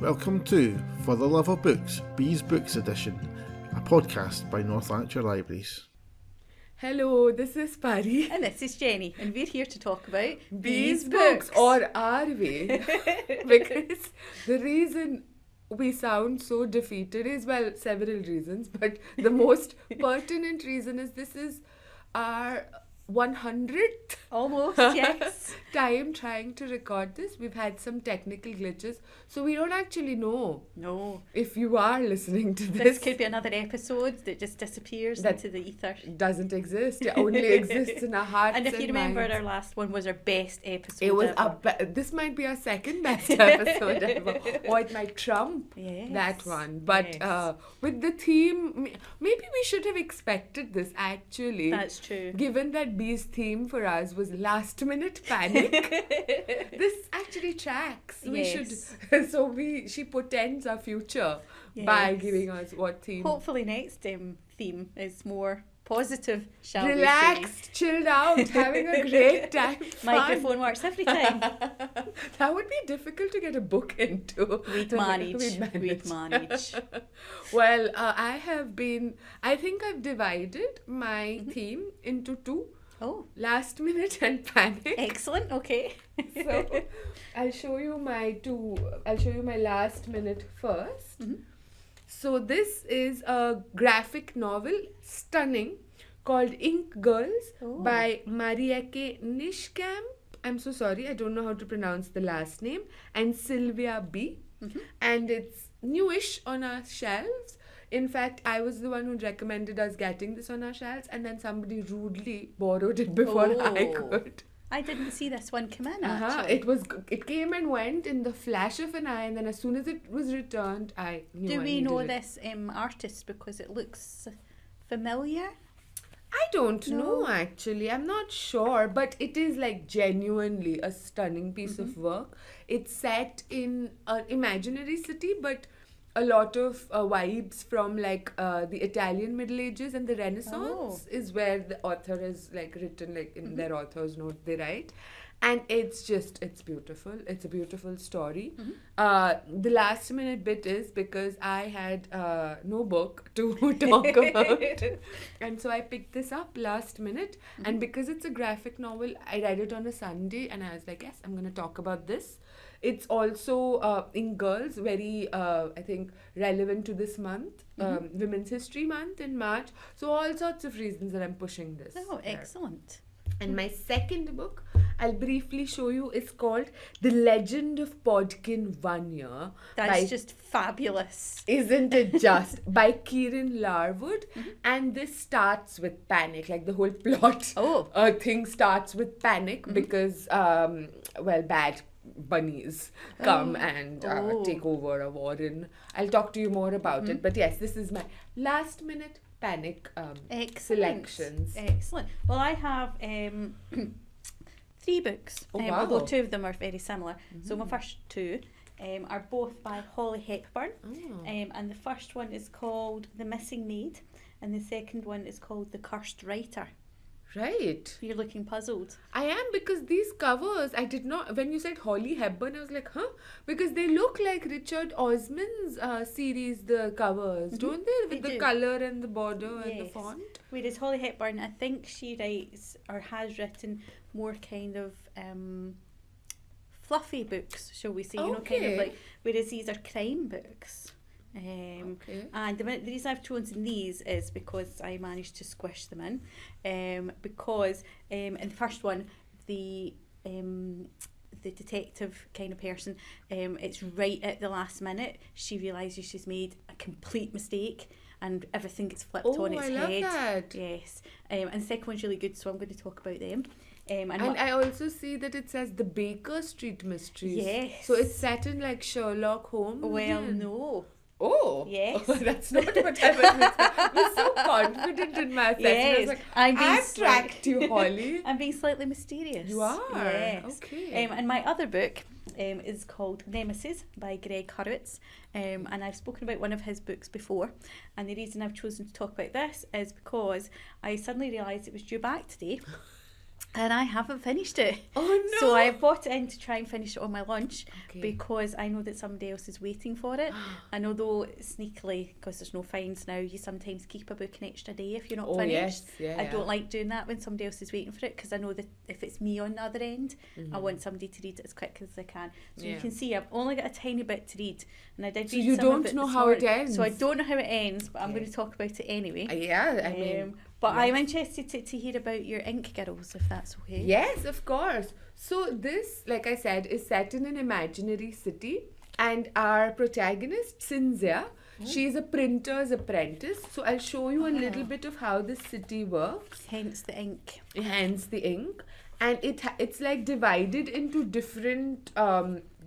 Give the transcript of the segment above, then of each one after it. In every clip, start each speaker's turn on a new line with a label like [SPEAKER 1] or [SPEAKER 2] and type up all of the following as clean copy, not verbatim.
[SPEAKER 1] Welcome to For the Love of Books, Bees Books Edition, a podcast by North Lanarkshire Libraries.
[SPEAKER 2] Hello, this is Pari.
[SPEAKER 3] And this is Jenny, and we're here to talk about
[SPEAKER 2] Bees books. Or are we? Because the reason we sound so defeated is, well, several reasons, but the most pertinent reason is this is our 100th
[SPEAKER 3] Almost, yes.
[SPEAKER 2] time trying to record this. We've had some technical glitches, so we don't actually know
[SPEAKER 3] No.
[SPEAKER 2] if you are listening to
[SPEAKER 3] This could be another episode that just disappears into the ether.
[SPEAKER 2] doesn't exist. It only exists in our hearts.
[SPEAKER 3] And if you remember,
[SPEAKER 2] minds.
[SPEAKER 3] our last one was our best episode
[SPEAKER 2] It was
[SPEAKER 3] ever.
[SPEAKER 2] this might be our second best episode ever, or it might trump that one. But with the theme, maybe we should have expected this actually.
[SPEAKER 3] That's true.
[SPEAKER 2] Given that Bee's theme for us was last minute panic, this actually tracks. We should. So she portends our future by giving us what theme.
[SPEAKER 3] Hopefully next theme is more positive, shall we say.
[SPEAKER 2] Relaxed, chilled out, having a great time.
[SPEAKER 3] Microphone works every time.
[SPEAKER 2] That would be difficult to get a book into.
[SPEAKER 3] We'd manage.
[SPEAKER 2] Well, I think I've divided my theme into two.
[SPEAKER 3] Oh.
[SPEAKER 2] Last minute and panic.
[SPEAKER 3] Excellent, okay.
[SPEAKER 2] So I'll show you my last minute first.
[SPEAKER 3] Mm-hmm.
[SPEAKER 2] So this is a graphic novel, stunning, called Ink Girls by Marieke Nijkamp. I'm so sorry, I don't know how to pronounce the last name. And Sylvia B.
[SPEAKER 3] Mm-hmm.
[SPEAKER 2] And it's newish on our shelves. In fact, I was the one who recommended us getting this on our shelves, and then somebody rudely borrowed it before I could.
[SPEAKER 3] I didn't see this one come in, actually.
[SPEAKER 2] It came and went in the flash of an eye, and then as soon as it was returned, I knew
[SPEAKER 3] Do
[SPEAKER 2] I
[SPEAKER 3] we
[SPEAKER 2] needed
[SPEAKER 3] know
[SPEAKER 2] it.
[SPEAKER 3] this artist because it looks familiar?
[SPEAKER 2] I don't know, actually. I'm not sure, but it is like genuinely a stunning piece of work. It's set in an imaginary city, but a lot of vibes from like the Italian Middle Ages and the Renaissance is where the author is like written like in their author's note they write. And it's beautiful. It's a beautiful story. The last minute bit is because I had no book to talk about. And so I picked this up last minute. And because it's a graphic novel, I read it on a Sunday and I was like, yes, I'm going to talk about this. It's also in girls, very, I think, relevant to this month, Women's History Month in March. So all sorts of reasons that I'm pushing this.
[SPEAKER 3] Oh, excellent.
[SPEAKER 2] And my second book, I'll briefly show you, is called The Legend of Podkin Vanya.
[SPEAKER 3] That's just fabulous.
[SPEAKER 2] Isn't it just? By Kieran Larwood. And this starts with panic. Like the whole plot thing starts with panic because, bad bunnies come and take over a warren. I'll talk to you more about it. But yes, this is my last minute panic selections.
[SPEAKER 3] Excellent. Well, I have 3 books, although 2 of them are very similar. So my first 2 are both by Holly Hepburn. And the first one is called The Missing Maid, and the second one is called The Cursed Writer.
[SPEAKER 2] Right.
[SPEAKER 3] You're looking puzzled.
[SPEAKER 2] I am, because these covers, I did not, when you said Holly Hepburn, I was like, huh? Because they look like Richard Osman's series, the covers, don't they? With the colour and the border and the font.
[SPEAKER 3] Whereas Holly Hepburn, I think she writes or has written more kind of fluffy books, shall we say, you know, kind of like, whereas these are crime books. And the reason I've chosen these is because I managed to squish them in. Because in the first one, the detective kind of person, it's right at the last minute she realises she's made a complete mistake and everything gets flipped on its head.
[SPEAKER 2] I love that.
[SPEAKER 3] Yes. And the second one's really good, so I'm going to talk about them. And
[SPEAKER 2] I also see that it says the Baker Street Mysteries.
[SPEAKER 3] Yes.
[SPEAKER 2] So it's set in like Sherlock Holmes.
[SPEAKER 3] Well, no.
[SPEAKER 2] Oh,
[SPEAKER 3] yes.
[SPEAKER 2] That's not what I was so confident in my assessment.
[SPEAKER 3] Yes.
[SPEAKER 2] I was like, I've tracked you, Holly.
[SPEAKER 3] I'm being slightly mysterious.
[SPEAKER 2] You are?
[SPEAKER 3] Yes.
[SPEAKER 2] Okay.
[SPEAKER 3] And my other book is called Nemesis by Greg Hurwitz. And I've spoken about one of his books before. And the reason I've chosen to talk about this is because I suddenly realised it was due back today. And I haven't finished it.
[SPEAKER 2] Oh no!
[SPEAKER 3] So I bought it in to try and finish it on my lunch
[SPEAKER 2] Okay.
[SPEAKER 3] because I know that somebody else is waiting for it. And although sneakily, because there's no fines now, you sometimes keep a book an extra day if you're not finished.
[SPEAKER 2] Yes, yeah.
[SPEAKER 3] I don't like doing that when somebody else is waiting for it because I know that if it's me on the other end, I want somebody to read it as quick as I can. So you can see I've only got a tiny bit to read, and I did
[SPEAKER 2] So
[SPEAKER 3] read
[SPEAKER 2] you
[SPEAKER 3] some of
[SPEAKER 2] don't
[SPEAKER 3] it
[SPEAKER 2] know
[SPEAKER 3] this
[SPEAKER 2] how it
[SPEAKER 3] morning.
[SPEAKER 2] ends?
[SPEAKER 3] So I don't know how it ends, but I'm going to talk about it anyway.
[SPEAKER 2] Yeah, I mean.
[SPEAKER 3] But I'm interested to hear about your Ink Girls, if that's okay.
[SPEAKER 2] Yes, of course. So this, like I said, is set in an imaginary city, and our protagonist, Cynthia, she's a printer's apprentice. So I'll show you a little bit of how this city works.
[SPEAKER 3] Hence the ink.
[SPEAKER 2] Hence the ink. And it's like divided into different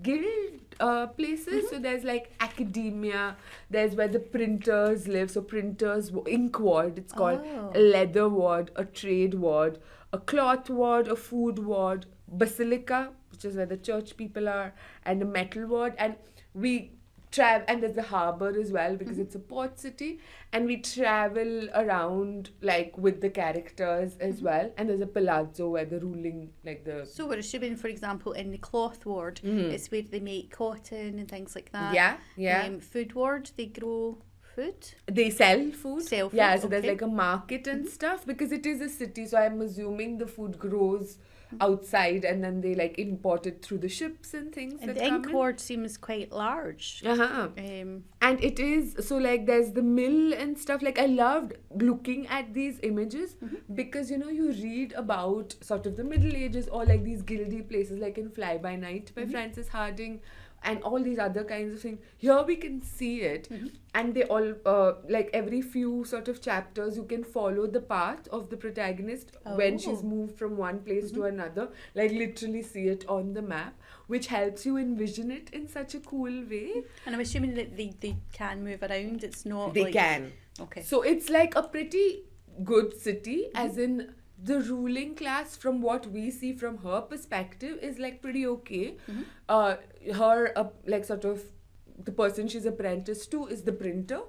[SPEAKER 2] guild places. So there's like academia, there's where the printers live, so printers ink ward, it's called, a leather ward, a trade ward, a cloth ward, a food ward, basilica, which is where the church people are, and a metal ward. And we travel, and there's the harbour as well because it's a port city, and we travel around like with the characters as well. And there's a palazzo where the ruling, like the
[SPEAKER 3] So we're assuming, for example, in the cloth ward, it's where they make cotton and things like that.
[SPEAKER 2] yeah
[SPEAKER 3] Food ward, they grow food.
[SPEAKER 2] they sell food.
[SPEAKER 3] Sell food,
[SPEAKER 2] Yeah, so there's
[SPEAKER 3] okay.
[SPEAKER 2] like a market and stuff because it is a city, so I'm assuming the food grows outside and then they like import it through the ships and things
[SPEAKER 3] And
[SPEAKER 2] that
[SPEAKER 3] the
[SPEAKER 2] come
[SPEAKER 3] ink
[SPEAKER 2] in.
[SPEAKER 3] ward seems quite large.
[SPEAKER 2] And it is, so like there's the mill and stuff. Like I loved looking at these images because, you know, you read about sort of the Middle Ages or like these guildy places like in Fly By Night by Frances Hardinge and all these other kinds of things. Here we can see it, and they all, like every few sort of chapters, you can follow the path of the protagonist when she's moved from one place to another, like literally see it on the map, which helps you envision it in such a cool way.
[SPEAKER 3] And I'm assuming that they can move around. It's not
[SPEAKER 2] They
[SPEAKER 3] like...
[SPEAKER 2] can.
[SPEAKER 3] Okay.
[SPEAKER 2] So it's like a pretty good city, as in the ruling class, from what we see from her perspective, is like pretty okay. Her like sort of the person she's apprenticed to is the printer,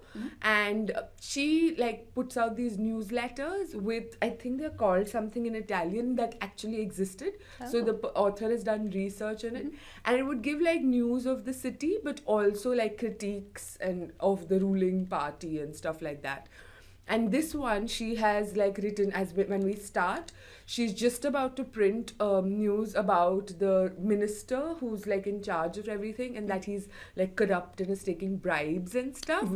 [SPEAKER 2] and she like puts out these newsletters with, I think they're called something in Italian that actually existed. So the author has done research on it, and it would give like news of the city but also like critiques and of the ruling party and stuff like that. And this one she has like written, as when we start, she's just about to print news about the minister who's like in charge of everything, and that he's like corrupt and is taking bribes and stuff,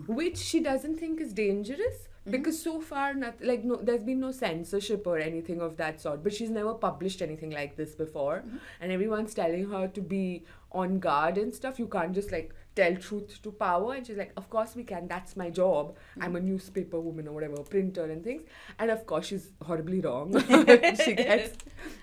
[SPEAKER 2] which she doesn't think is dangerous. Because so far, there's been no censorship or anything of that sort. But she's never published anything like this before, and everyone's telling her to be on guard and stuff. You can't just like tell truth to power. And she's like, of course we can. That's my job. I'm a newspaper woman or whatever, printer and things. And of course she's horribly wrong.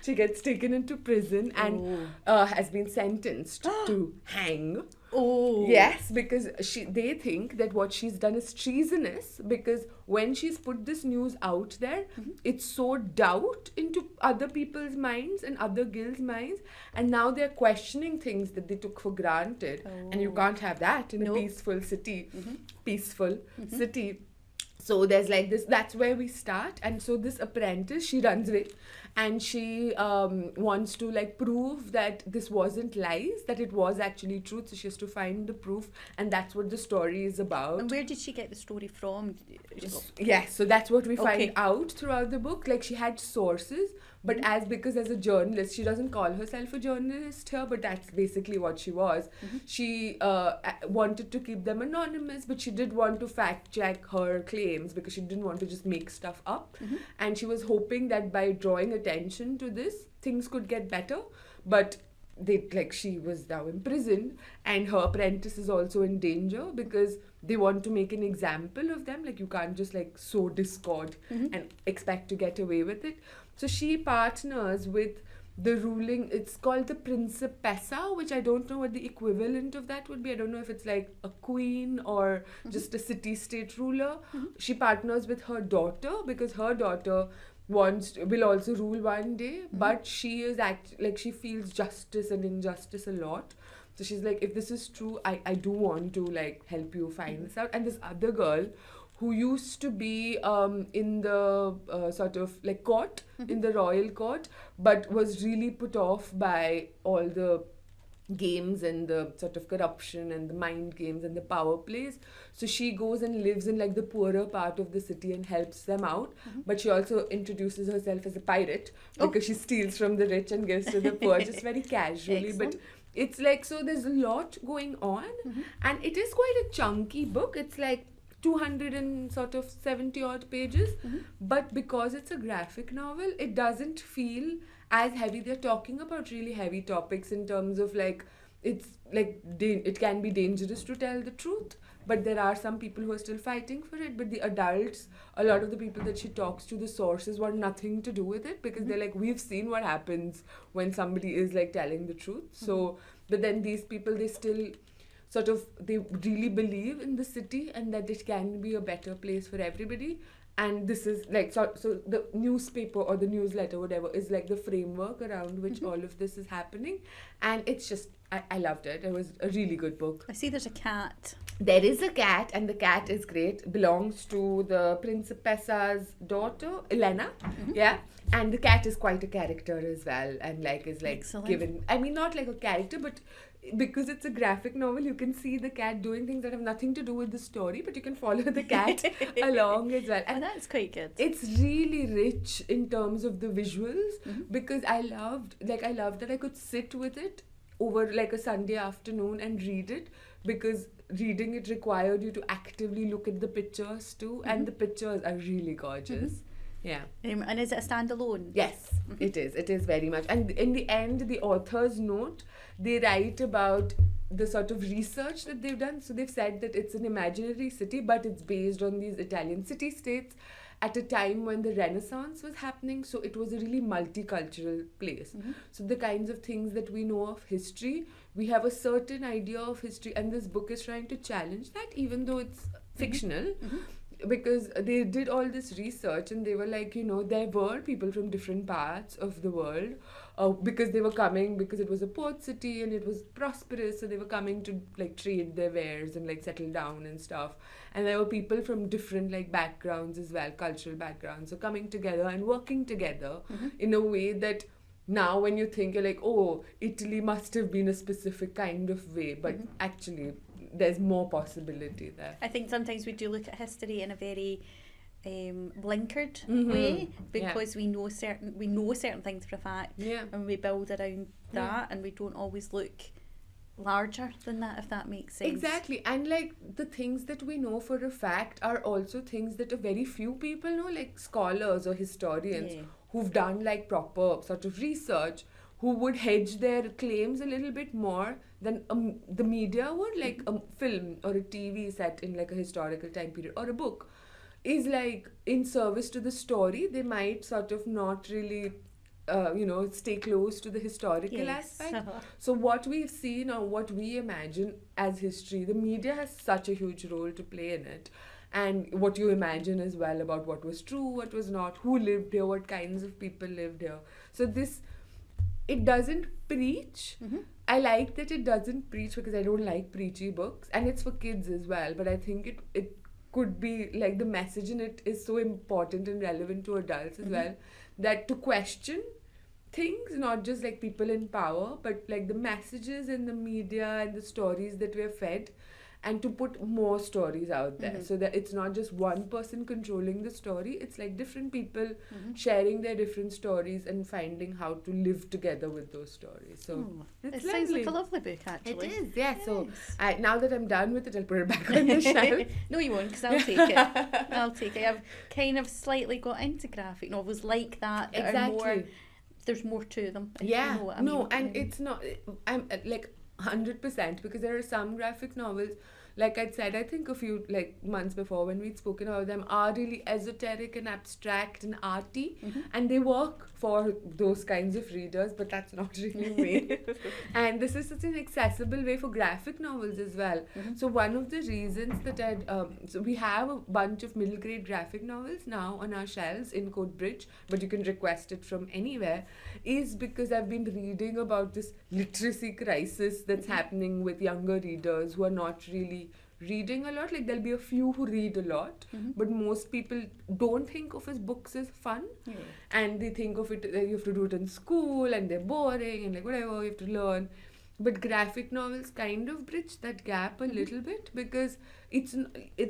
[SPEAKER 2] she gets taken into prison and has been sentenced to hang.
[SPEAKER 3] Oh.
[SPEAKER 2] Yes, because they think that what she's done is treasonous, because when she's put this news out there, it sowed doubt into other people's minds and other guilds' minds, and now they're questioning things that they took for granted. And you can't have that in a peaceful city. City. So there's like this, that's where we start. And so this apprentice, she runs away, and she wants to like prove that this wasn't lies, that it was actually truth. So she has to find the proof, and that's what the story is about.
[SPEAKER 3] And where did she get the story from?
[SPEAKER 2] Yes, so that's what we find out throughout the book. Like she had sources, but because as a journalist, she doesn't call herself a journalist here, but that's basically what she was. She wanted to keep them anonymous, but she did want to fact check her claims because she didn't want to just make stuff up. And she was hoping that by drawing attention to this, things could get better. But she was now in prison, and her apprentice is also in danger because they want to make an example of them. Like you can't just like sow discord and expect to get away with it. So she partners with the ruling, it's called the Principessa, which I don't know what the equivalent of that would be. I don't know if it's like a queen or just a city-state ruler. She partners with her daughter because her daughter will also rule one day, but she is she feels justice and injustice a lot. So she's like, if this is true, I do want to like help you find this out. And this other girl who used to be in the sort of like court, in the royal court, but was really put off by all the games and the sort of corruption and the mind games and the power plays. So she goes and lives in like the poorer part of the city and helps them out. But she also introduces herself as a pirate because she steals from the rich and gives to the poor, just very casually.
[SPEAKER 3] Excellent.
[SPEAKER 2] But it's like, so there's a lot going on, and it is quite a chunky book. It's like 270 odd pages, but because it's a graphic novel, it doesn't feel as heavy. They're talking about really heavy topics in terms of like, it's like it can be dangerous to tell the truth, but there are some people who are still fighting for it. But the adults, a lot of the people that she talks to, the sources, want nothing to do with it because they're like, we've seen what happens when somebody is like telling the truth. So but then these people, they still sort of, they really believe in the city and that it can be a better place for everybody. And this is like, so the newspaper or the newsletter, whatever, is like the framework around which all of this is happening. And it's just, I loved it. It was a really good book.
[SPEAKER 3] I see there's a cat.
[SPEAKER 2] There is a cat, and the cat is great. Belongs to the Principessa's daughter, Elena. Yeah. And the cat is quite a character as well, and like is like
[SPEAKER 3] Excellent.
[SPEAKER 2] given, I mean, not like a character, but because it's a graphic novel, you can see the cat doing things that have nothing to do with the story, but you can follow the cat along as well.
[SPEAKER 3] And
[SPEAKER 2] And
[SPEAKER 3] that's quite good.
[SPEAKER 2] it's really rich in terms of the visuals, because I loved that I could sit with it over like a Sunday afternoon and read it, because reading it required you to actively look at the pictures too, and the pictures are really gorgeous. Yeah.
[SPEAKER 3] And is it a standalone?
[SPEAKER 2] Yes, it is. It is very much. And in the end, the author's note, they write about the sort of research that they've done. So they've said that it's an imaginary city, but it's based on these Italian city-states at a time when the Renaissance was happening. So it was a really multicultural place. So the kinds of things that we know of history, we have a certain idea of history, and this book is trying to challenge that, even though it's fictional. Because they did all this research and they were like, you know, there were people from different parts of the world, because they were coming, because it was a port city and it was prosperous, so they were coming to like trade their wares and like settle down and stuff. And there were people from different like backgrounds as well, cultural backgrounds, so coming together and working together in a way that now when you think, you're like, oh, Italy must have been a specific kind of way, but actually there's more possibility there.
[SPEAKER 3] I think sometimes we do look at history in a very blinkered way, because we know certain things for a fact, and we build around that, and we don't always look larger than that, if that makes sense.
[SPEAKER 2] Exactly. And like the things that we know for a fact are also things that a very few people know, like scholars or historians who've done like proper sort of research, who would hedge their claims a little bit more than the media would. Like a film or a TV set in like a historical time period, or a book is like in service to the story. They might sort of not really stay close to the historical aspect. So what we've seen or what we imagine as history, the media has such a huge role to play in it. And what you imagine as well about what was true, what was not, who lived here, what kinds of people lived here. So this, it doesn't preach. I like that it doesn't preach, because I don't like preachy books, and it's for kids as well, but I think it could be like the message in it is so important and relevant to adults as well, that to question things, not just like people in power, but like the messages in the media and the stories that we're fed, and to put more stories out there, so that it's not just one person controlling the story. It's like different people sharing their different stories and finding how to live together with those stories. So
[SPEAKER 3] it sounds like a lovely book, actually.
[SPEAKER 2] It is, yeah. So now that I'm done with it, I'll put it back on the shelf.
[SPEAKER 3] No, you won't, because I'll take it. I'll take it. I've kind of slightly got into graphic novels like that are more, there's more to them. If you know what I mean.
[SPEAKER 2] And it's not, I'm like 100%, because there are some graphic novels, like I'd said, I think a few like months before when we'd spoken about them, are really esoteric and abstract and arty, and they work for those kinds of readers, but that's not really me. And this is such an accessible way for graphic novels as well. So one of the reasons that so we have a bunch of middle grade graphic novels now on our shelves in Coatbridge, but you can request it from anywhere, is because I've been reading about this literacy crisis that's happening with younger readers who are not really be reading a lot. Like there'll be a few who read a lot, but most people don't think of his books as fun, and they think of it you have to do it in school and they're boring and like whatever you have to learn. But graphic novels kind of bridge that gap a little bit, because it's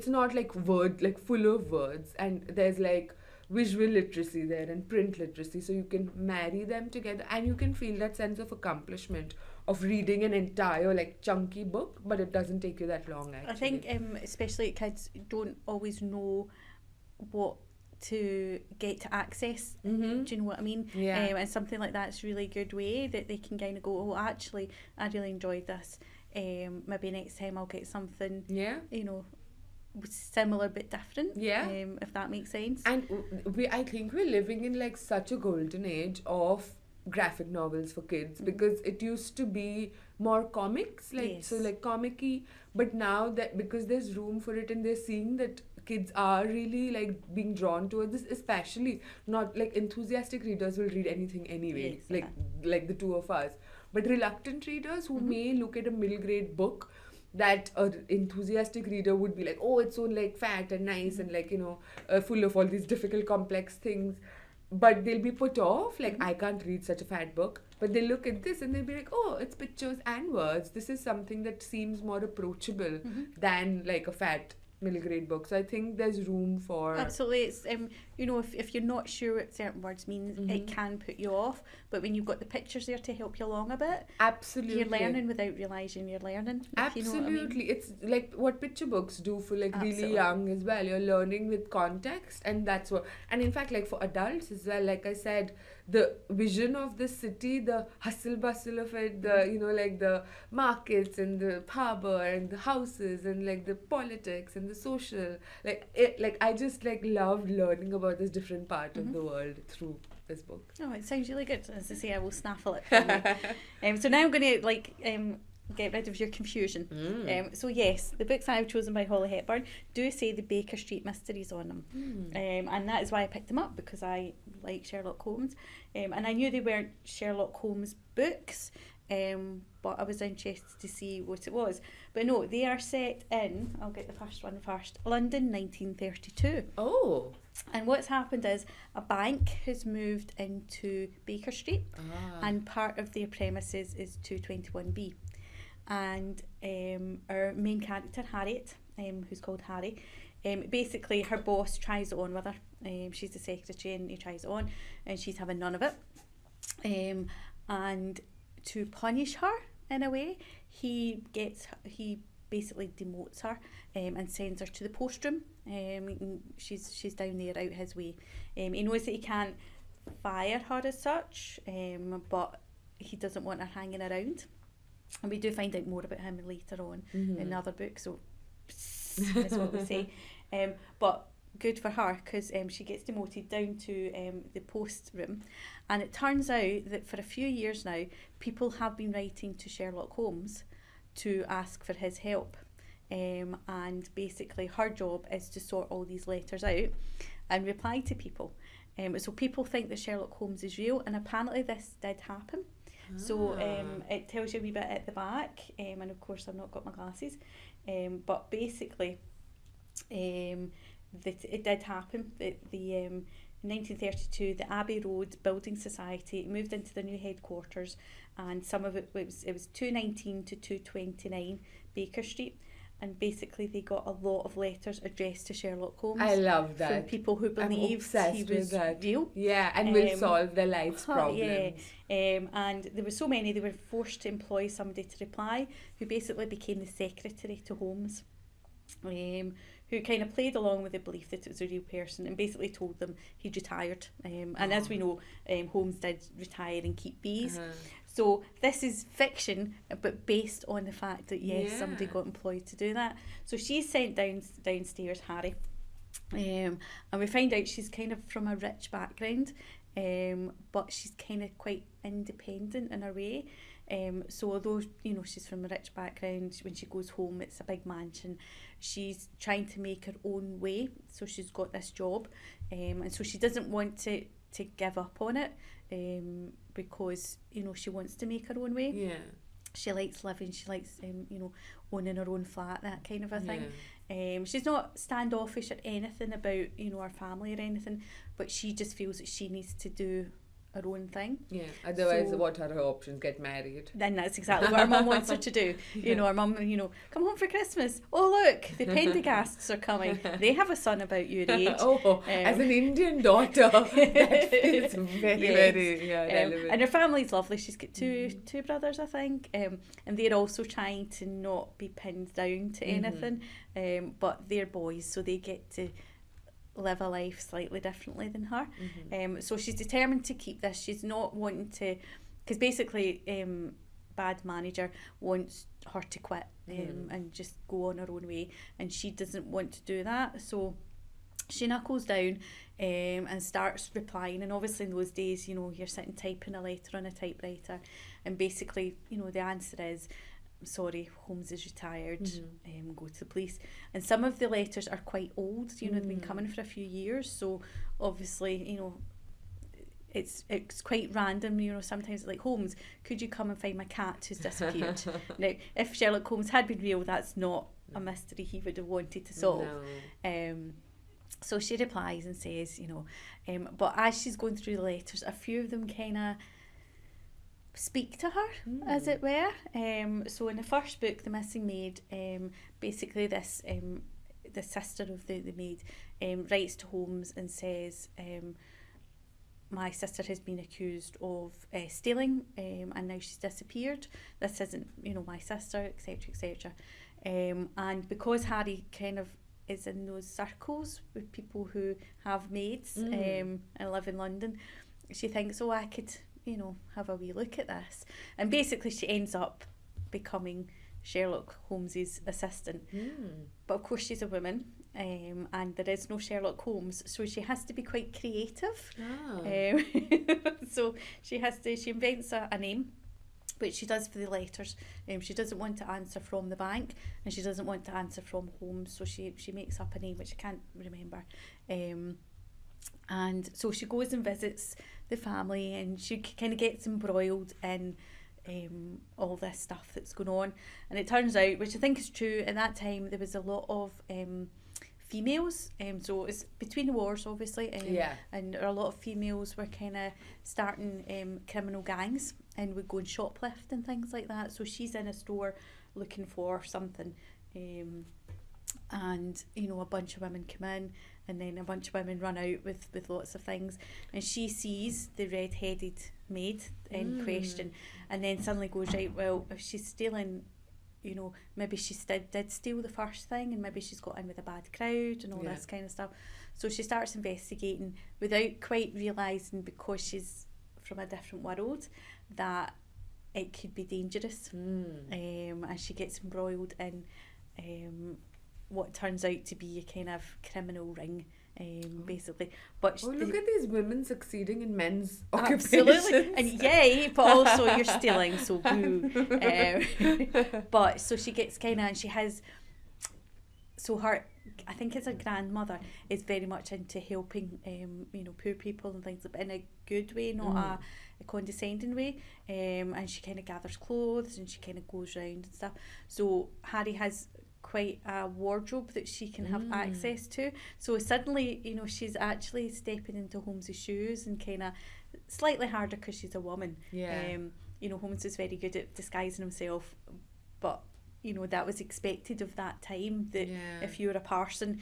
[SPEAKER 2] not like full of words, and there's like visual literacy there and print literacy, so you can marry them together and you can feel that sense of accomplishment of reading an entire like chunky book, but it doesn't take you that long actually.
[SPEAKER 3] I think especially kids don't always know what to get to access. Do you know what I mean?
[SPEAKER 2] Yeah.
[SPEAKER 3] And something like that's a really good way that they can kind of go, oh, actually I really enjoyed this, maybe next time I'll get something you know, similar but different, if that makes sense.
[SPEAKER 2] And I think we're living in like such a golden age of graphic novels for kids, because it used to be more comics, like so like comic-y, but now that because there's room for it and they're seeing that kids are really like being drawn towards this, especially not like enthusiastic readers will read anything anyway, like the two of us, but reluctant readers who may look at a middle grade book that an enthusiastic reader would be like, oh, it's so like fat and nice and like, you know, full of all these difficult complex things, but they'll be put off, like I can't read such a fat book, but they look at this and they'll be like, oh, it's pictures and words, this is something that seems more approachable than like a fat middle grade book. So I think there's room for
[SPEAKER 3] absolutely. It's you know, if you're not sure what certain words mean, it can put you off, but when you've got the pictures there to help you along a bit,
[SPEAKER 2] absolutely
[SPEAKER 3] you're learning without realising you're learning,
[SPEAKER 2] absolutely,
[SPEAKER 3] you know what I mean?
[SPEAKER 2] It's like what picture books do for like really young as well. You're learning with context, and that's what, and in fact like for adults as well, like I said, the vision of the city, the hustle bustle of it, the you know, like the markets and the harbour and the houses and like the politics and the social, like I just like loved learning about this different part of the world through this book.
[SPEAKER 3] Oh, it sounds really good. As I say, I will snaffle it for you. So now I'm going to get rid of your confusion. So yes, the books I've chosen by Holly Hepburn do say the Baker Street Mysteries on them, and that is why I picked them up, because I like Sherlock Holmes, and I knew they weren't Sherlock Holmes books, but I was interested to see what it was. But no, they are set in, I'll get the first one first, London 1932.
[SPEAKER 2] Oh.
[SPEAKER 3] And what's happened is a bank has moved into Baker Street, and part of their premises is 221B. And our main character, Harriet, who's called Harry, basically her boss tries it on with her. She's the secretary and he tries it on, and she's having none of it. And to punish her in a way, he basically demotes her and sends her to the post room. She's down there out his way. He knows that he can't fire her as such, but he doesn't want her hanging around. And we do find out more about him later on in other books, so that's what we say. But good for her, because she gets demoted down to the post room, and it turns out that for a few years now people have been writing to Sherlock Holmes to ask for his help, and basically her job is to sort all these letters out and reply to people. So people think that Sherlock Holmes is real, and apparently this did happen. So it tells you a wee bit at the back, and of course I've not got my glasses, but basically that it did happen. In 1932, the Abbey Road Building Society moved into their new headquarters, and some of it was 219 to 229 Baker Street. And basically they got a lot of letters addressed to Sherlock Holmes.
[SPEAKER 2] I love that.
[SPEAKER 3] From people who believed he was real.
[SPEAKER 2] Yeah, and will solve their life's problems.
[SPEAKER 3] Yeah. And there were so many, they were forced to employ somebody to reply, who basically became the secretary to Holmes, who kind of played along with the belief that it was a real person and basically told them he'd retired. And as we know, Holmes did retire and keep bees. So this is fiction, but based on the fact that somebody got employed to do that. So she's sent downstairs, Harry, and we find out she's kind of from a rich background, but she's kind of quite independent in a way. So although she's from a rich background, when she goes home it's a big mansion. She's trying to make her own way, so she's got this job, and so she doesn't want to give up on it, because she wants to make her own way. She likes living, she likes, owning her own flat, that kind of a thing. She's not standoffish or anything about, her family or anything, but she just feels that she needs to do her own thing.
[SPEAKER 2] Yeah, otherwise what are her options? Get married.
[SPEAKER 3] Then that's exactly what her mum wants her to do. Her mum, come home for Christmas. Oh look, the Pendergasts are coming. They have a son about your age.
[SPEAKER 2] As an Indian daughter, that is very relevant.
[SPEAKER 3] And her family's lovely. She's got two brothers, I think, and they're also trying to not be pinned down to anything, but they're boys, so they get to live a life slightly differently than her. So she's determined to keep this. She's not wanting to, because basically bad manager wants her to quit and just go on her own way, and she doesn't want to do that. So she knuckles down and starts replying, and obviously in those days, you're sitting typing a letter on a typewriter, and basically, the answer is, sorry, Holmes is retired, go to the police. And some of the letters are quite old, they've been coming for a few years, so obviously, it's quite random, sometimes it's like, Holmes, could you come and find my cat who's disappeared? Now, if Sherlock Holmes had been real, that's not a mystery he would have wanted to solve. No. So she replies and says, but as she's going through the letters, a few of them kind of speak to her, as it were. So in the first book, The Missing Maid, basically this the sister of the maid writes to Holmes and says, my sister has been accused of stealing, and now she's disappeared. This isn't, my sister, etc., etc. And because Harry kind of is in those circles with people who have maids and live in London, she thinks, I could, have a wee look at this. And basically she ends up becoming Sherlock Holmes's assistant. But of course she's a woman, and there is no Sherlock Holmes, so she has to be quite creative. So she invents a name, which she does for the letters. She doesn't want to answer from the bank, and she doesn't want to answer from Holmes, so she makes up a name which I can't remember. And so she goes and visits the family, and she kind of gets embroiled in all this stuff that's going on. And it turns out, which I think is true, at that time there was a lot of females, so it's between the wars, obviously, and a lot of females were kind of starting criminal gangs and would go and shoplift and things like that. So she's in a store looking for something, and a bunch of women come in, and then a bunch of women run out with lots of things, and she sees the red-headed maid in question, and then suddenly goes, right, well, if she's stealing, maybe she did steal the first thing, and maybe she's got in with a bad crowd and all this kind of stuff. So she starts investigating without quite realising, because she's from a different world, that it could be dangerous. And she gets embroiled in what turns out to be a kind of criminal ring, basically. But
[SPEAKER 2] look at these women succeeding in men's occupations.
[SPEAKER 3] Absolutely, and yay, but also you're stealing, so boo. But so she gets kind of, and she has, so her, I think it's her grandmother, is very much into helping, poor people and things, but in a good way, not a condescending way. And she kind of gathers clothes, and she kind of goes round and stuff. So Harry has quite a wardrobe that she can have access to. So suddenly, she's actually stepping into Holmes's shoes, and kind of slightly harder because she's a woman. Holmes is very good at disguising himself, but that was expected of that time, that if you're a person,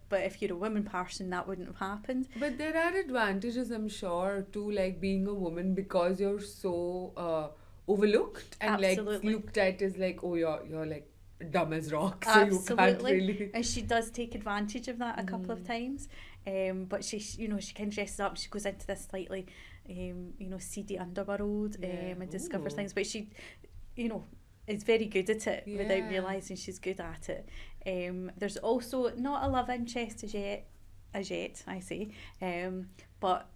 [SPEAKER 3] but if you're a woman person, that wouldn't have happened.
[SPEAKER 2] But there are advantages, I'm sure, to like being a woman, because you're so overlooked and like looked at as like, you're like dumb as rocks, so you can't really. And
[SPEAKER 3] she does take advantage of that a couple of times. But she kind of dresses up. She goes into this slightly, seedy underworld, and discovers things. But she, is very good at it without realising she's good at it. There's also not a love interest as yet, I say, but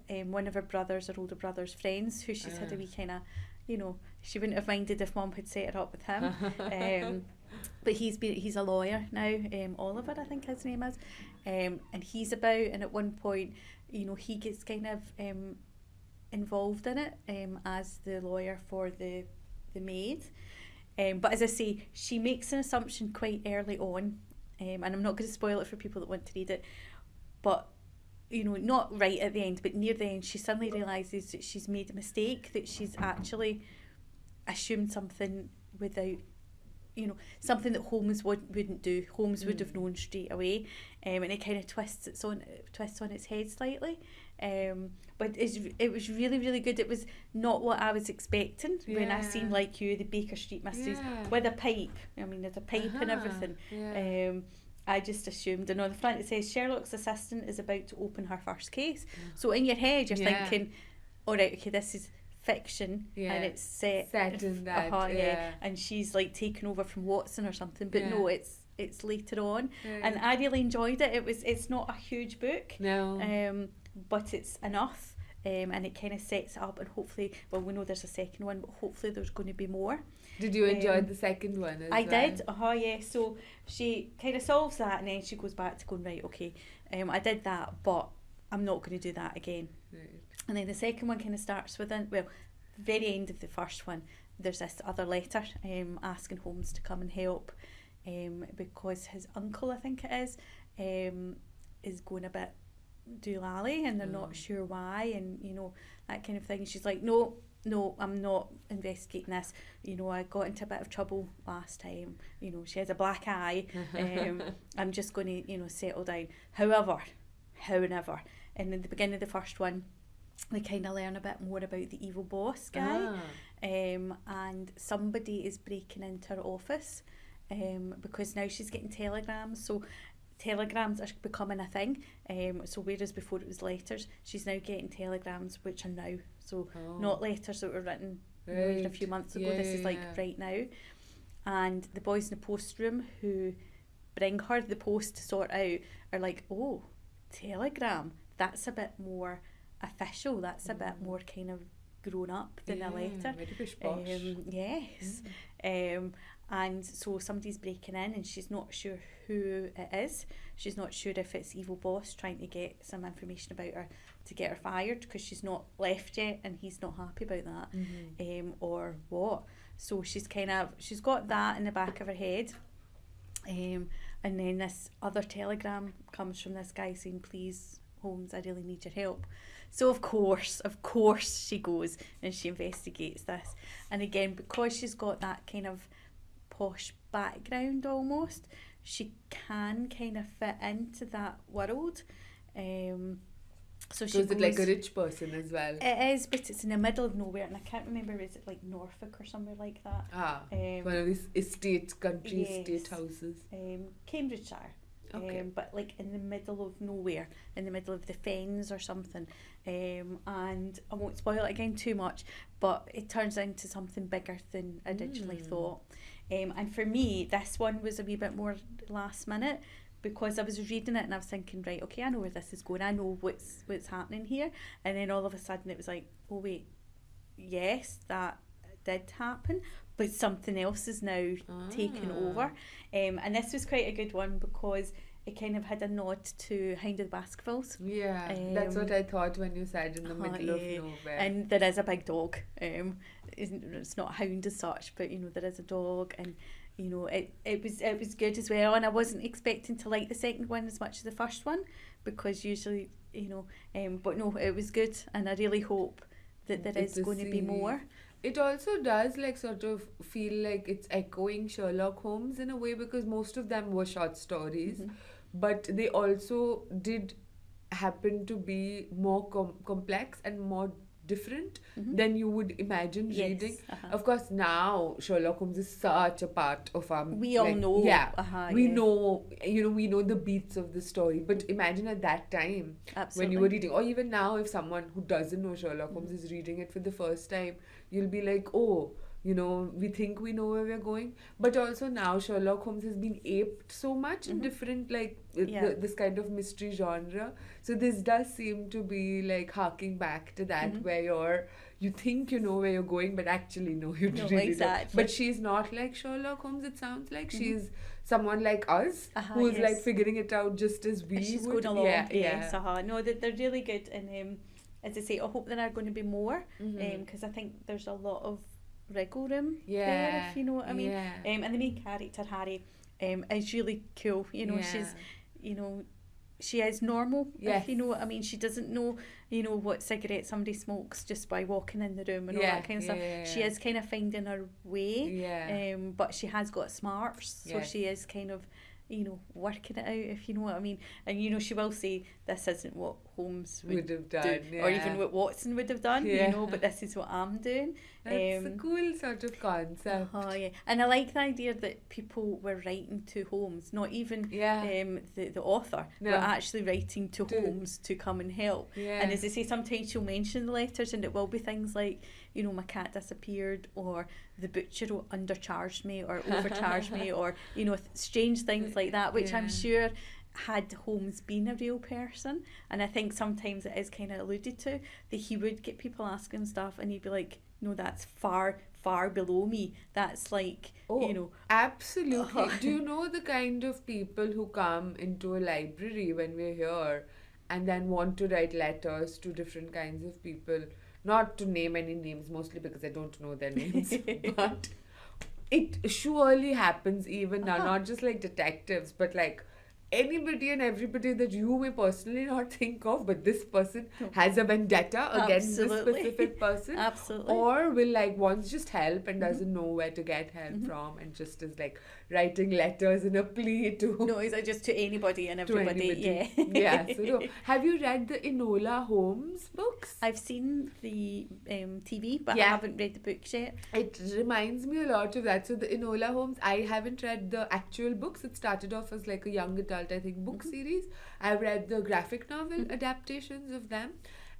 [SPEAKER 3] one of her brothers, her older brother's friends, who she's had a wee kind of, she wouldn't have minded if Mum had set her up with him. But he's a lawyer now, Oliver, I think his name is, and he's about, and at one point, he gets kind of involved in it, as the lawyer for the the maid. But as I say, she makes an assumption quite early on, and I'm not going to spoil it for people that want to read it, but not right at the end, but near the end, she suddenly realises that she's made a mistake, that she's actually assumed something without, something that Holmes wouldn't do. Holmes would have known straight away, and it kind of twists on its head slightly. But it was really, really good. It was not what I was expecting when I seen Like You, the Baker Street Mysteries, with a pipe. I mean, there's a pipe and everything.
[SPEAKER 2] Yeah.
[SPEAKER 3] I just assumed, and on the front it says Sherlock's assistant is about to open her first case. So in your head you're thinking, all right, okay, this is fiction and it's set
[SPEAKER 2] in that.
[SPEAKER 3] And she's like taken over from Watson or something, but no, it's later on. And I really enjoyed it. It's not a huge book, but it's enough, and it kind of sets it up, and hopefully, well, we know there's a second one, but hopefully there's going to be more.
[SPEAKER 2] Did you enjoy the second one as well?
[SPEAKER 3] I did, yeah. So she kind of solves that, and then she goes back to going, right, okay, I did that, but I'm not going to do that again. Right. And then the second one kind of starts within, well, very end of the first one, there's this other letter asking Holmes to come and help, because his uncle, I think it is going a bit doolally, and they're not sure why, and that kind of thing. She's like, no, I'm not investigating this. I got into a bit of trouble last time. She has a black eye. I'm just going to, settle down. However, and in the beginning of the first one, we kind of learn a bit more about the evil boss guy, and somebody is breaking into her office, because now she's getting telegrams. So telegrams are becoming a thing. So whereas before it was letters, she's now getting telegrams, which are now. So not letters that were written a few months ago. This is like right now. And the boys in the post room who bring her the post to sort out are like, oh, telegram. That's a bit more official. That's a bit more kind of grown up than a letter.
[SPEAKER 2] Very bish bosh.
[SPEAKER 3] Yes. And so somebody's breaking in, and she's not sure who it is. She's not sure if it's evil boss trying to get some information about her to get her fired, because she's not left yet and he's not happy about that, or what. So she's got that in the back of her head, and then this other telegram comes from this guy saying, please Holmes, I really need your help. So of course she goes and she investigates this, and again, because she's got that kind of posh background almost, she can kind of fit into that world. So
[SPEAKER 2] is it like a rich person as well?
[SPEAKER 3] It is, but it's in the middle of nowhere, and I can't remember, is it like Norfolk or somewhere like that?
[SPEAKER 2] One of these estate houses.
[SPEAKER 3] Cambridgeshire.
[SPEAKER 2] Okay.
[SPEAKER 3] But like in the middle of nowhere, in the middle of the fens or something, and I won't spoil it again too much, but it turns into something bigger than I originally thought. And for me, this one was a wee bit more last minute, because I was reading it and I was thinking, right, okay, I know where this is going, I know what's happening here, and then all of a sudden it was like, oh wait, yes, that did happen, but something else is now taken over. And this was quite a good one, because it kind of had a nod to Hound of the Baskervilles. Yeah,
[SPEAKER 2] that's what I thought when you said in the middle of nowhere.
[SPEAKER 3] And there is a big dog. It's not a hound as such, but there is a dog, and it was good as well. And I wasn't expecting to like the second one as much as the first one, because usually but no, it was good, and I really hope that there is going to be more.
[SPEAKER 2] It also does like sort of feel like it's echoing Sherlock Holmes in a way, because most of them were short stories, but they also did happen to be more complex and more different than you would imagine reading. Of course, now Sherlock Holmes is such a part of our...
[SPEAKER 3] We all know.
[SPEAKER 2] Yeah, we know, we know the beats of the story. But imagine at that time, when you were reading, or even now, if someone who doesn't know Sherlock Holmes is reading it for the first time, you'll be like, oh, we think we know where we're going. But also now Sherlock Holmes has been aped so much in different, this kind of mystery genre. So this does seem to be like harking back to that, where you think you know where you're going, but actually no, you really don't. But she's not like Sherlock Holmes, it sounds like. She's someone like us, who's like figuring it out just as we
[SPEAKER 3] she's
[SPEAKER 2] would.
[SPEAKER 3] Going along, yes. No, they're really good, and as I say, I hope there are going to be more, because I think there's a lot of wriggle room there, if you know what I mean. And the main character, Harry, is really cool. You know, she's, you know, she is normal, if you know what I mean. She doesn't know, you know, what cigarette somebody smokes just by walking in the room and all that kind of stuff. She is kind of finding her way, but she has got smarts, so she is kind of, you know, working it out, if you know what I mean. And, you know, she will say, this isn't what Holmes would have done, or even what Watson would have done, you know, but this is what I'm doing.
[SPEAKER 2] That's a cool sort of concept.
[SPEAKER 3] And I like the idea that people were writing to Holmes, not even the author, but actually writing to Holmes to come and help. And as I say, sometimes she'll mention the letters, and it will be things like, you know, my cat disappeared, or the butcher undercharged me, or overcharged me, or, you know, strange things like that, which I'm sure, had Holmes been a real person, and I think sometimes it is kind of alluded to, that he would get people asking stuff, and he'd be like, no, that's far below me. That's like, you know.
[SPEAKER 2] Absolutely. Do you know the kind of people who come into a library when we're here and then want to write letters to different kinds of people? Not to name any names, mostly because I don't know their names, but it surely happens even now, not just like detectives, but like anybody and everybody that you may personally not think of, but this person has a vendetta against this specific person. Or will like wants just help and doesn't know where to get help from, and just is like writing letters in a plea to...
[SPEAKER 3] No, is it just to anybody and everybody?
[SPEAKER 2] So no. Have you read the Enola Holmes books?
[SPEAKER 3] I've seen the TV, but I haven't read the books yet.
[SPEAKER 2] It reminds me a lot of that. So the Enola Holmes, I haven't read the actual books. It started off as like a young adult, I think, book series. I've read the graphic novel adaptations of them,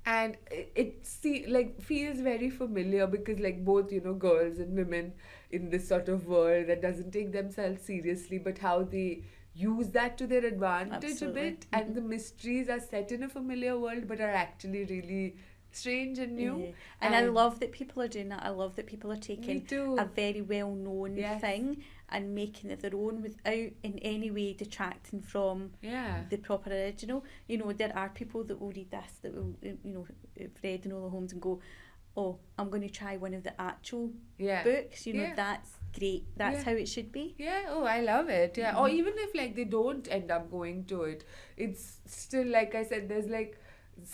[SPEAKER 2] and it feels very familiar, because like both, you know, girls and women in this sort of world that doesn't take themselves seriously, but how they use that to their advantage a bit, and the mysteries are set in a familiar world but are actually really strange and new.
[SPEAKER 3] And I love that people are doing that. I love that people are taking a very well-known thing and making it their own without in any way detracting from the proper original. You know, there are people that will read this, that will, you know, have read Enola Holmes and go, oh, I'm going to try one of the actual books. You know, that's great. That's how it should be.
[SPEAKER 2] Oh, I love it. Or even if like they don't end up going to it, it's still, like I said, there's like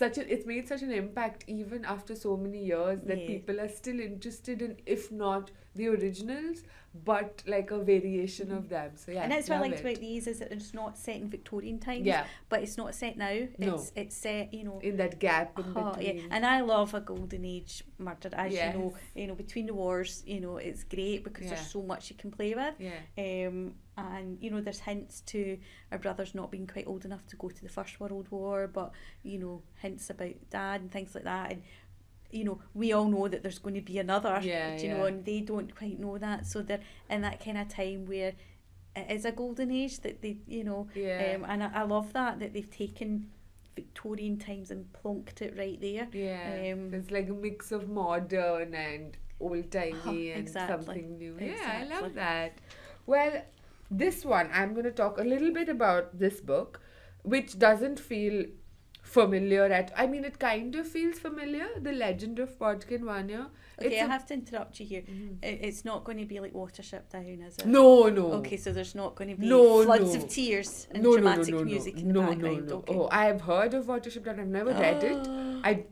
[SPEAKER 2] it's made such an impact even after so many years that people are still interested in, if not the originals, but like a variation of them. So
[SPEAKER 3] and that's what I liked about these, is that it's not set in Victorian times, but it's not set now. It's set, you know,
[SPEAKER 2] in that gap in between.
[SPEAKER 3] And I love a golden age murder, as you know, between the wars. You know, it's great because there's so much you can play with. And you know, there's hints to our brothers not being quite old enough to go to the First World War, but you know, hints about Dad and things like that. And you know, we all know that there's going to be another, you know, and they don't quite know that. So they're in that kind of time where it is a golden age, that they, you know, and I love that they've taken Victorian times and plonked it right there.
[SPEAKER 2] It's like a mix of modern and old-timey and something new. I love that. Well, this one, I'm going to talk a little bit about this book, which doesn't feel familiar I mean, it kind of feels familiar, The Legend of Podkin Vanya.
[SPEAKER 3] Okay, I have to interrupt you here. It's not going to be like Watership Down, is it?
[SPEAKER 2] No.
[SPEAKER 3] Okay, so there's not going to be floods of tears and dramatic music in the background. Okay.
[SPEAKER 2] Oh, I have heard of Watership Down. I've never read it.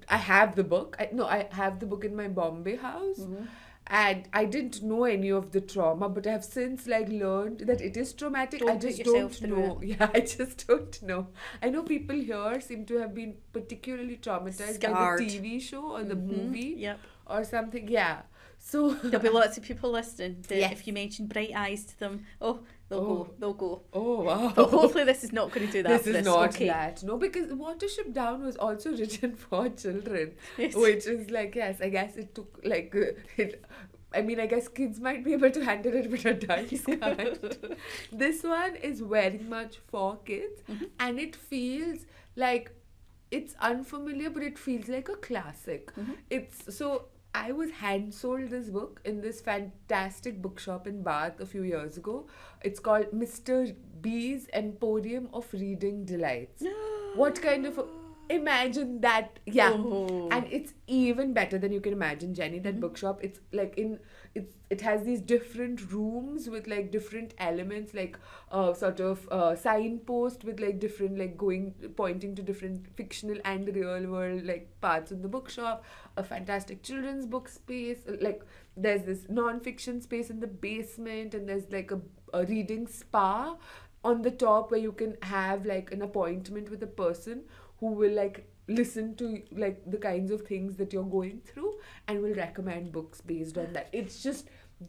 [SPEAKER 2] I have the book. I have the book in my Bombay house. And I didn't know any of the trauma, but I have since learned that it is traumatic. I just don't know. I just don't know. I know people here seem to have been particularly traumatized by the TV show or the movie or something. So
[SPEAKER 3] there'll be lots of people listening that if you mention Bright Eyes to them, they'll go.
[SPEAKER 2] Oh, wow.
[SPEAKER 3] But hopefully this is not going to do that.
[SPEAKER 2] This is not that. No, because Watership Down was also written for children, which is I guess it took I mean, I guess kids might be able to handle it, but adults can't. This one is very much for kids, and it feels like it's unfamiliar, but it feels like a classic. I was hand-sold this book in this fantastic bookshop in Bath a few years ago. It's called Mr. B's Emporium of Reading Delights. What kind of... imagine that. Yeah.
[SPEAKER 3] Oh.
[SPEAKER 2] And it's even better than you can imagine, Jenny, that bookshop. It's like it has these different rooms with like different elements, like sort of signpost with like different like pointing to different fictional and real world like parts of the bookshop. A fantastic children's book space, like there's this non-fiction space in the basement, and there's like a reading spa on the top where you can have like an appointment with a person who will like listen to like the kinds of things that you're going through and will recommend books based on that. It's just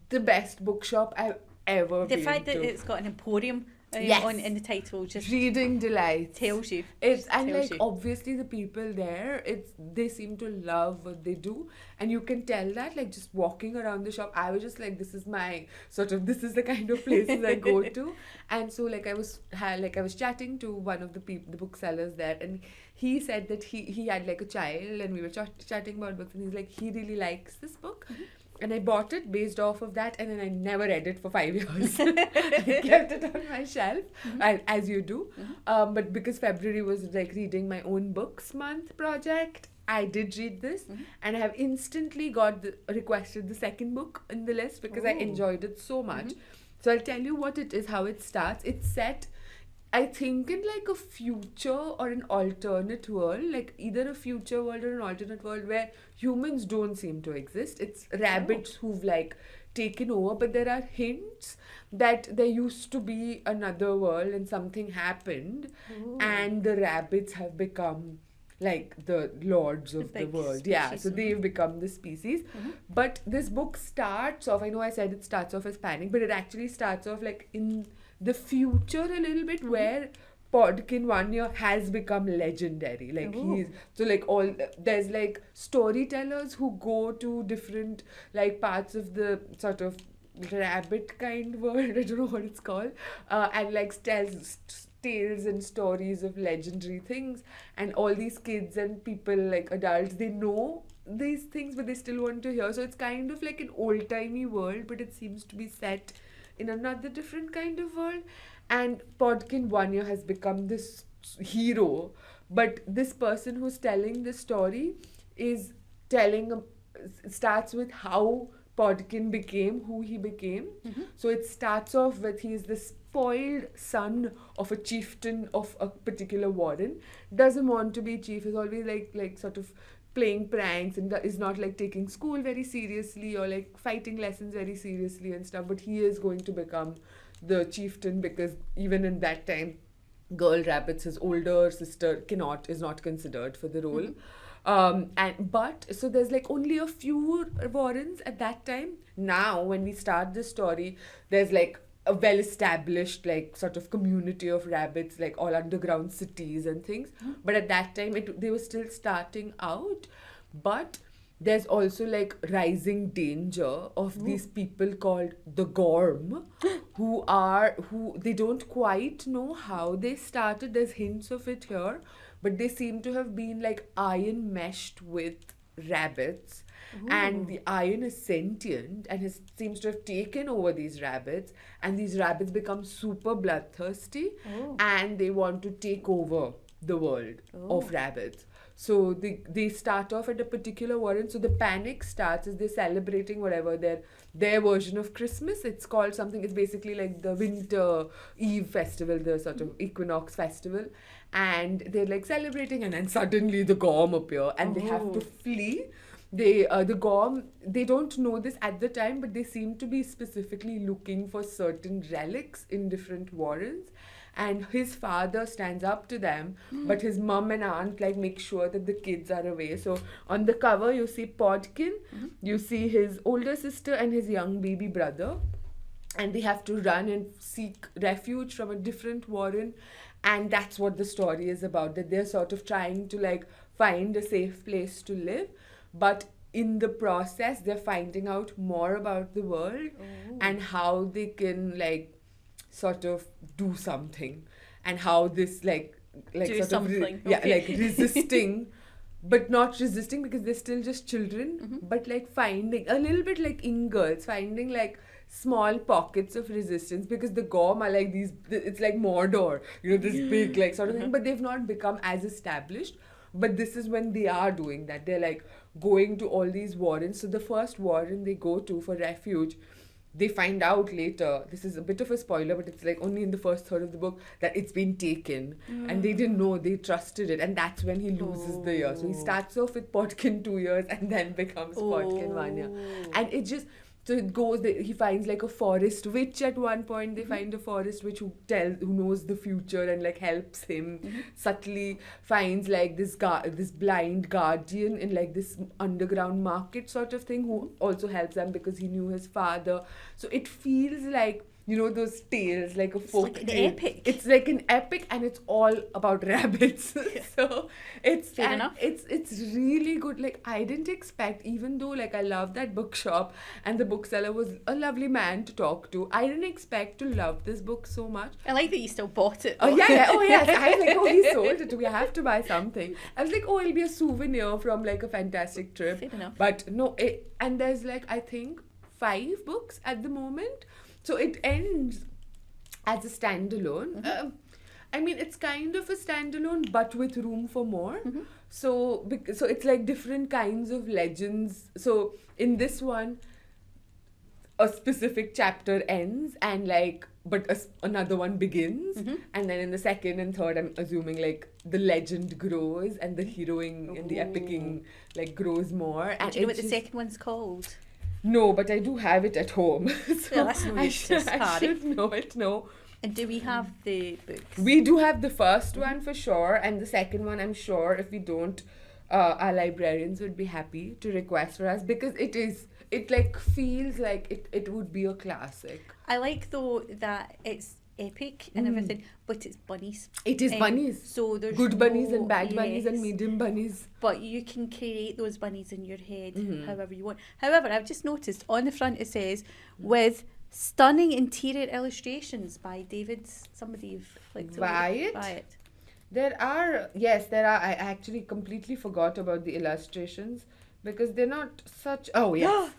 [SPEAKER 2] the best bookshop I've ever
[SPEAKER 3] The
[SPEAKER 2] been
[SPEAKER 3] fact
[SPEAKER 2] to.
[SPEAKER 3] that it's got an emporium
[SPEAKER 2] Yes.
[SPEAKER 3] in the title just
[SPEAKER 2] Reading delight
[SPEAKER 3] tells you.
[SPEAKER 2] it's and
[SPEAKER 3] tells
[SPEAKER 2] like
[SPEAKER 3] you.
[SPEAKER 2] obviously the people there, they seem to love what they do, and you can tell that like just walking around the shop. I was just like, this is the kind of places I go to. And so like I was chatting to one of the booksellers there, and he said that he had like a child, and we were chatting about books, and he's like, he really likes this book. And I bought it based off of that, and then I never read it for 5 years. I kept it on my shelf, as you do. But because February was like reading my own books month project, I did read this, and I have instantly requested the second book in the list because I enjoyed it so much. So I'll tell you what it is, how it starts. It's set, I think, in like a future or an alternate world, like either a future world or an alternate world where humans don't seem to exist. It's rabbits who've like taken over, but there are hints that there used to be another world and something happened, and the rabbits have become like the lords of the
[SPEAKER 3] big
[SPEAKER 2] world. Yeah,
[SPEAKER 3] species.
[SPEAKER 2] so they've become the species. But this book starts off, I know I said it starts off as panic, but it actually starts off like in the future a little bit, where Podkin 1 year has become legendary. Like there's like storytellers who go to different like parts of the sort of rabbit kind world, I don't know what it's called, and like tells tales and stories of legendary things, and all these kids and people like adults, they know these things but they still want to hear. So it's kind of like an old-timey world, but it seems to be set in another different kind of world. And Podkin 1 year has become this hero, but this person who's telling the story is starts with how Podkin became who he became. So it starts off with he's the spoiled son of a chieftain of a particular warren, doesn't want to be chief, is always like sort of playing pranks, and is not like taking school very seriously or like fighting lessons very seriously and stuff, but he is going to become the chieftain because even in that time Girl Rabbits, his older sister, is not considered for the role. But so there's like only a few warrens at that time. Now when we start this story, there's like a well-established like sort of community of rabbits, like all underground cities and things. But at that time they were still starting out. But there's also like rising danger of these people called the Gorm, who they don't quite know how they started. There's hints of it here, but they seem to have been like iron meshed with rabbits. And the iron is sentient and seems to have taken over these rabbits, and these rabbits become super bloodthirsty and they want to take over the world of rabbits. So they start off at a particular warren. So the panic starts as they're celebrating whatever their version of Christmas. It's called something, it's basically like the winter eve festival, the sort of equinox festival. And they're like celebrating, and then suddenly the Gorm appear and they have to flee. The Gorm, they don't know this at the time, but they seem to be specifically looking for certain relics in different warrens. And his father stands up to them, but his mum and aunt like make sure that the kids are away. So on the cover you see Podkin, you see his older sister and his young baby brother, and they have to run and seek refuge from a different warren. And that's what the story is about, that they're sort of trying to like find a safe place to live, but in the process they're finding out more about the world and how they can like sort of do something, and how this like
[SPEAKER 3] Do
[SPEAKER 2] sort
[SPEAKER 3] something,
[SPEAKER 2] of
[SPEAKER 3] okay.
[SPEAKER 2] like resisting but not resisting because they're still just children, but like finding a little bit like in Girls, finding like small pockets of resistance, because the Gorm are like these, it's like Mordor, this big like sort of thing, but they've not become as established. But this is when they are doing that. They're like going to all these wardens. So the first warden they go to for refuge, they find out later, this is a bit of a spoiler, but it's like only in the first third of the book, that it's been taken. And they didn't know, they trusted it. And that's when he loses the ear. So he starts off with Potkin 2 years and then becomes Potkin 1 year. And it just, so it goes, he finds like a forest witch at one point. They find a forest witch who knows the future and like helps him. Subtly finds like this blind guardian in like this underground market sort of thing, who also helps them because he knew his father. So it feels like, you know, those tales, like a folk
[SPEAKER 3] like an
[SPEAKER 2] tale.
[SPEAKER 3] epic.
[SPEAKER 2] It's like an epic, and it's all about rabbits. So it's
[SPEAKER 3] Fair enough.
[SPEAKER 2] It's really good. Like, I didn't expect, even though like I love that bookshop and the bookseller was a lovely man to talk to, I didn't expect to love this book so much.
[SPEAKER 3] I like that you still bought it.
[SPEAKER 2] Oh yeah. Oh yes. I was like, oh, he sold it to me, I have to buy something. I was like, oh, it'll be a souvenir from like a fantastic trip.
[SPEAKER 3] Fair enough.
[SPEAKER 2] But no, and there's like, I think 5 books at the moment. So it ends as a standalone. I mean, it's kind of a standalone, but with room for more. So it's like different kinds of legends. So in this one, a specific chapter ends, and like, but another one begins. And then in the second and third, I'm assuming like the legend grows and the heroing and the epicing like grows more. And
[SPEAKER 3] do you know what the second one's called?
[SPEAKER 2] No, but I do have it at home. So
[SPEAKER 3] Well, that's no use to us,
[SPEAKER 2] I
[SPEAKER 3] Pari.
[SPEAKER 2] should know it, no.
[SPEAKER 3] And do we have the books?
[SPEAKER 2] We do have the first one for sure, and the second one, I'm sure if we don't, our librarians would be happy to request for us, because it like feels like it would be a classic.
[SPEAKER 3] I like though that it's epic and everything, but it's bunnies.
[SPEAKER 2] It is bunnies.
[SPEAKER 3] So there's
[SPEAKER 2] Good bunnies
[SPEAKER 3] no-
[SPEAKER 2] and bad bunnies and
[SPEAKER 3] yes.
[SPEAKER 2] medium bunnies.
[SPEAKER 3] But you can create those bunnies in your head however you want. However, I've just noticed on the front it says, with stunning interior illustrations by David. Somebody flicked away. Buy it.
[SPEAKER 2] There are. I actually completely forgot about the illustrations because they're not such. Oh yes.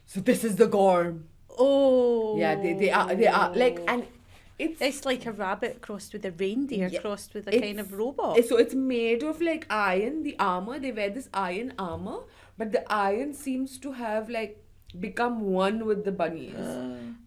[SPEAKER 2] So this is the Gorm.
[SPEAKER 3] Oh.
[SPEAKER 2] Yeah, they are like, and
[SPEAKER 3] it's like a rabbit crossed with a reindeer crossed with a kind of robot.
[SPEAKER 2] So it's made of like iron, the armor. They wear this iron armor, but the iron seems to have like become one with the bunnies.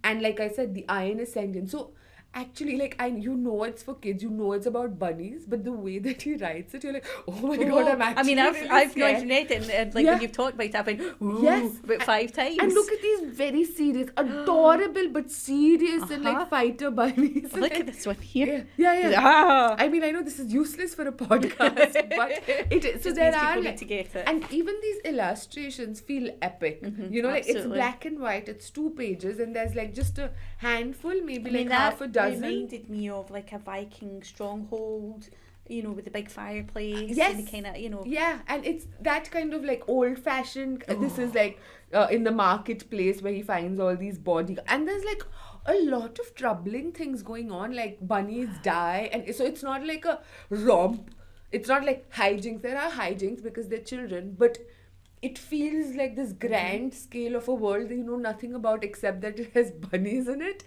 [SPEAKER 2] And like I said, the iron is sentient. So actually, like, you know it's for kids, you know it's about bunnies, but the way that he writes it, you're like, oh my god, I'm actually
[SPEAKER 3] I've
[SPEAKER 2] really
[SPEAKER 3] not
[SPEAKER 2] scared.
[SPEAKER 3] even read it, and like when you've talked about it, I've been about 5 times.
[SPEAKER 2] And look at these very serious, adorable but serious and like fighter bunnies.
[SPEAKER 3] Look at this one here.
[SPEAKER 2] Yeah. I mean, I know this is useless for a podcast, but it is. So there are
[SPEAKER 3] like, to get it.
[SPEAKER 2] and even these illustrations feel epic. You know, like it's black and white. It's 2 pages, and there's like just a handful, maybe like half a dozen.
[SPEAKER 3] Reminded me of like a Viking stronghold, you know, with the big fireplace.
[SPEAKER 2] Yes.
[SPEAKER 3] And the kind of, you know.
[SPEAKER 2] Yeah, and it's that kind of like old-fashioned. This is like in the marketplace where he finds all these and there's like a lot of troubling things going on, like bunnies die, and so it's not like a romp. It's not like hijinks. There are hijinks because they're children, but it feels like this grand scale of a world that you know nothing about except that it has bunnies in it.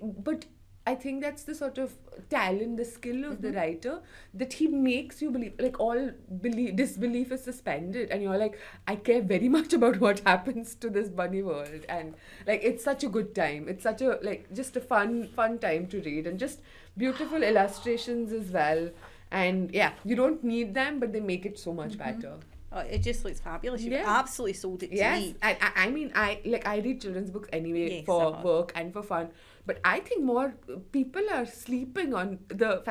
[SPEAKER 2] But I think that's the sort of talent, the skill of the writer, that he makes you believe, like all disbelief is suspended, and you're like, I care very much about what happens to this bunny world, and like it's such a good time. It's such a like just a fun time to read, and just beautiful illustrations as well. And yeah, you don't need them, but they make it so much better.
[SPEAKER 3] Oh, it just looks fabulous. You've absolutely sold it to me.
[SPEAKER 2] Yes, I mean, I read children's books anyway for work and for fun, but I think more people are sleeping on the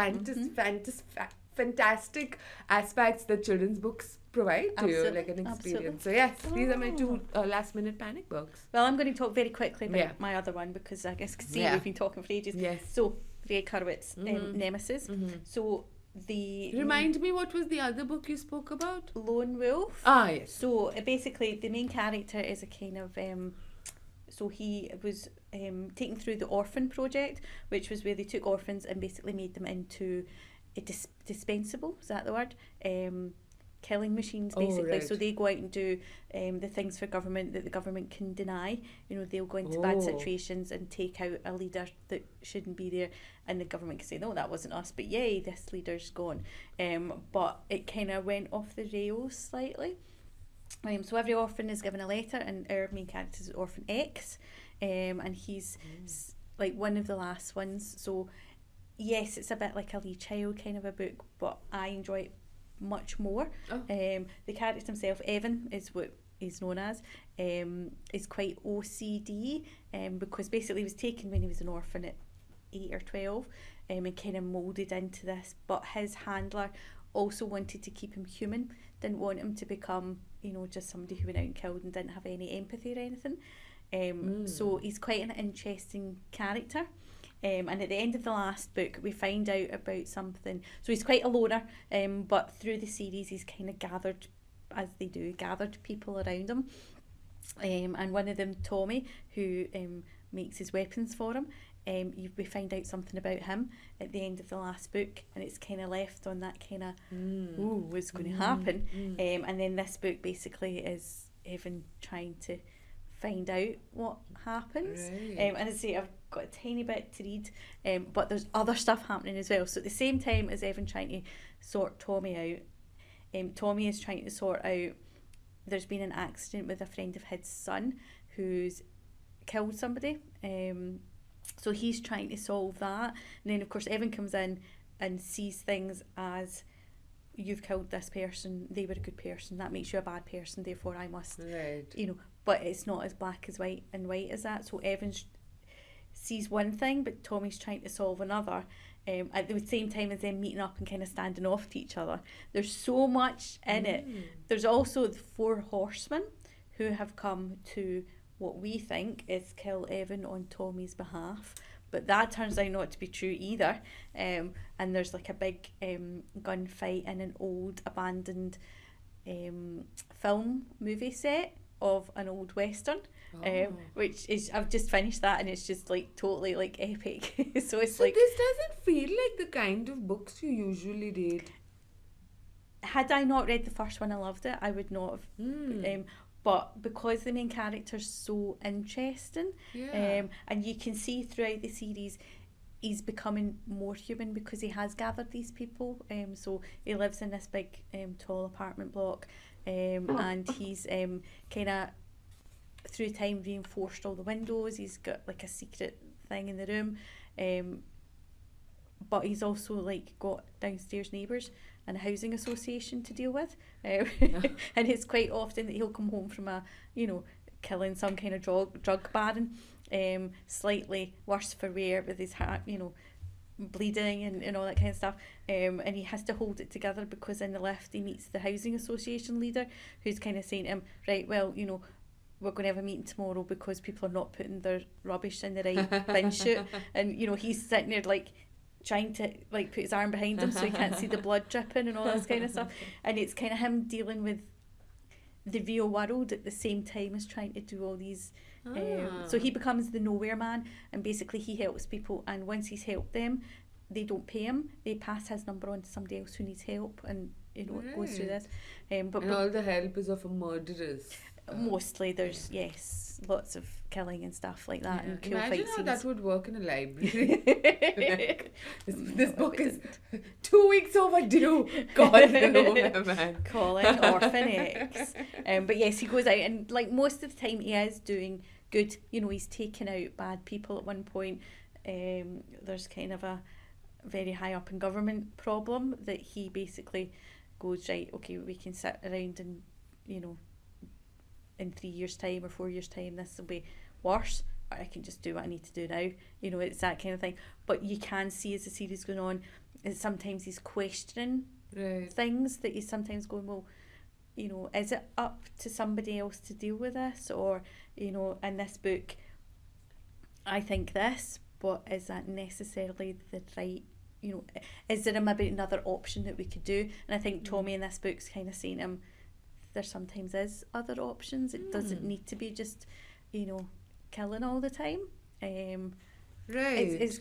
[SPEAKER 2] fantastic aspects that children's books provide to you, like an experience. So yes, these are my 2 last-minute panic books.
[SPEAKER 3] Well, I'm going to talk very quickly about my other one, because I guess we've been talking for ages.
[SPEAKER 2] Yes.
[SPEAKER 3] So, Ray Kurwitz, Nemesis. So,
[SPEAKER 2] Remind me, what was the other book you spoke about?
[SPEAKER 3] Lone Wolf.
[SPEAKER 2] Ah, yes.
[SPEAKER 3] So basically, the main character is a kind of so he was taken through the orphan project, which was where they took orphans and basically made them into a dispensable. Is that the word? killing machines, basically.
[SPEAKER 2] right.
[SPEAKER 3] So they go out and do the things for government that the government can deny. You know, they'll go into bad situations and take out a leader that shouldn't be there, and the government can say, no, that wasn't us, but yay, this leader's gone. But it kind of went off the rails slightly. So every orphan is given a letter, and our main character is Orphan X, and he's like one of the last ones. So yes, it's a bit like a wee child kind of a book, but I enjoy it much more. The character himself, Evan, is what he's known as, is quite OCD, because basically he was taken when he was an orphan at 8 or 12, and kind of moulded into this. But his handler also wanted to keep him human, didn't want him to become, you know, just somebody who went out and killed and didn't have any empathy or anything. So he's quite an interesting character. And at the end of the last book, we find out about something. So he's quite a loner, but through the series, he's kind of gathered, as they do, gathered people around him. And one of them, Tommy, who makes his weapons for him, we find out something about him at the end of the last book, and it's kind of left on that kind of, ooh, what's going to happen? And then this book basically is Evan trying to find out what happens. And as I say, I've got a tiny bit to read, but there's other stuff happening as well. So at the same time as Evan trying to sort Tommy out, Tommy is trying to sort out, there's been an accident with a friend of his son who's killed somebody. So he's trying to solve that. And then of course Evan comes in and sees things as, you've killed this person, they were a good person, that makes you a bad person, therefore I must, you know, but it's not as black as white as that. So Evan sees one thing, but Tommy's trying to solve another, at the same time as them meeting up and kind of standing off to each other. There's so much in it. There's also the 4 horsemen who have come to what we think is kill Evan on Tommy's behalf, but that turns out not to be true either. And there's like a big gunfight in an old abandoned film movie set of an old western, which is, I've just finished that, and it's just like totally like epic. So it's like,
[SPEAKER 2] this doesn't feel like the kind of books you usually read.
[SPEAKER 3] Had I not read the first one, I loved it, I would not have. But because the main character's so interesting, and you can see throughout the series he's becoming more human because he has gathered these people. So he lives in this big tall apartment block, and he's kind of through time reinforced all the windows. He's got like a secret thing in the room, but he's also like got downstairs neighbours and a housing association to deal with, and it's quite often that he'll come home from a, you know, killing some kind of drug baron, slightly worse for wear, with his heart, you know, bleeding and all that kind of stuff, and he has to hold it together because in the lift he meets the housing association leader, who's kind of saying to him, right, well, you know, we're going to have a meeting tomorrow because people are not putting their rubbish in the right bin chute, and you know, he's sitting there like trying to like put his arm behind him so he can't see the blood dripping and all this kind of stuff, and it's kind of him dealing with the real world at the same time as trying to do all these so he becomes the nowhere man, and basically he helps people, and once he's helped them, they don't pay him, they pass his number on to somebody else who needs help, and you know, it goes through this, but
[SPEAKER 2] all the help is of a murderess.
[SPEAKER 3] Mostly there's lots of killing and stuff like that, and cool
[SPEAKER 2] Imagine
[SPEAKER 3] fight
[SPEAKER 2] how
[SPEAKER 3] scenes.
[SPEAKER 2] that would work in a library. Like, this book is 2 weeks overdue. God no, man.
[SPEAKER 3] Call it Orphan X. But yes, he goes out, and like most of the time he is doing good. You know, he's taking out bad people at one point. There's kind of a very high up in government problem that he basically goes, right, okay, we can sit around and, you know, in 3 years' time or 4 years' time this will be worse, or I can just do what I need to do now. You know, it's that kind of thing. But you can see as the series going on, sometimes he's questioning things, that he's sometimes going, well, you know, is it up to somebody else to deal with this? Or, you know, in this book, I think this, but is that necessarily the right, you know, is there maybe another option that we could do? And I think Tommy in this book's kind of saying to him, there sometimes is other options. It doesn't need to be just, you know, killing all the time. It's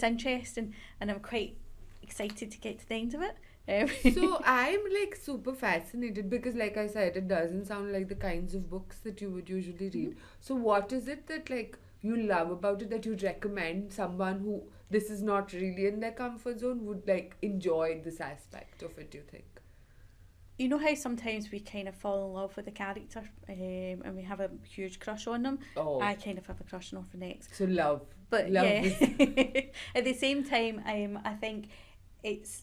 [SPEAKER 3] interesting, and I'm quite excited to get to the end of it,
[SPEAKER 2] So I'm like super fascinated because, like I said, it doesn't sound like the kinds of books that you would usually read. So what is it that like you love about it that you'd recommend someone who this is not really in their comfort zone would like enjoy this aspect of it, do you think?
[SPEAKER 3] You know how sometimes we kind of fall in love with a character and we have a huge crush on them?
[SPEAKER 2] Oh.
[SPEAKER 3] I kind of have a crush on Orphan X.
[SPEAKER 2] So love.
[SPEAKER 3] But
[SPEAKER 2] love
[SPEAKER 3] yeah,
[SPEAKER 2] is-
[SPEAKER 3] at the same time, I think it's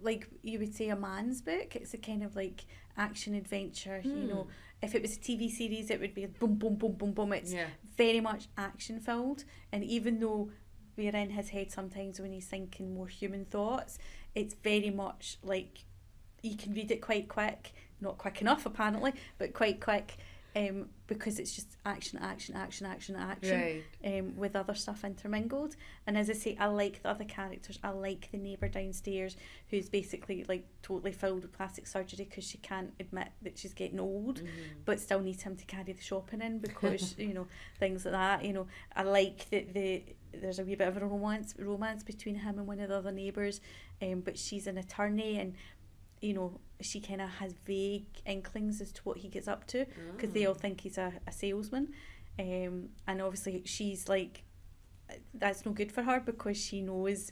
[SPEAKER 3] like you would say a man's book. It's a kind of like action adventure, you know. If it was a TV series, it would be boom, boom, boom, boom, boom. It's very much action filled. And even though we're in his head sometimes when he's thinking more human thoughts, it's very much like you can read it quite quick. Not quick enough apparently, but quite quick. Because it's just action,
[SPEAKER 2] Right.
[SPEAKER 3] with other stuff intermingled. And as I say, I like the other characters. I like the neighbour downstairs who's basically like totally filled with plastic surgery because she can't admit that she's getting old, but still needs him to carry the shopping in because you know, things like that. You know, I like that there's a wee bit of a romance between him and one of the other neighbours, but she's an attorney and you know, she kind of has vague inklings as to what he gets up to because they all think he's a salesman. And obviously she's like, that's no good for her because she knows,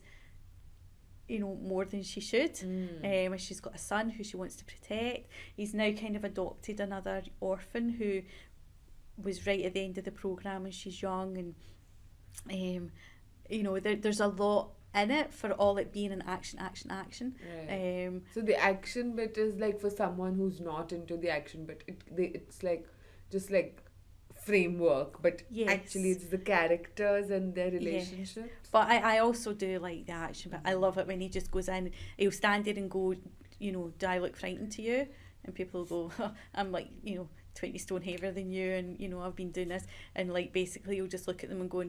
[SPEAKER 3] you know, more than she should. And she's got a son who she wants to protect. He's now kind of adopted another orphan who was right at the end of the programme and she's young and, you know, there's a lot in it for all it being an action.
[SPEAKER 2] Right. So the action bit is like for someone who's not into the action bit, it's like just like framework, but actually it's the characters and their relationships.
[SPEAKER 3] Yes. But I also do like the action, but I love it when he just goes in, he'll stand there and go, you know, do I look frightened to you? And people will go, I'm like, you know, 20 stone heavier than you and, you know, I've been doing this. And like basically he'll just look at them and go,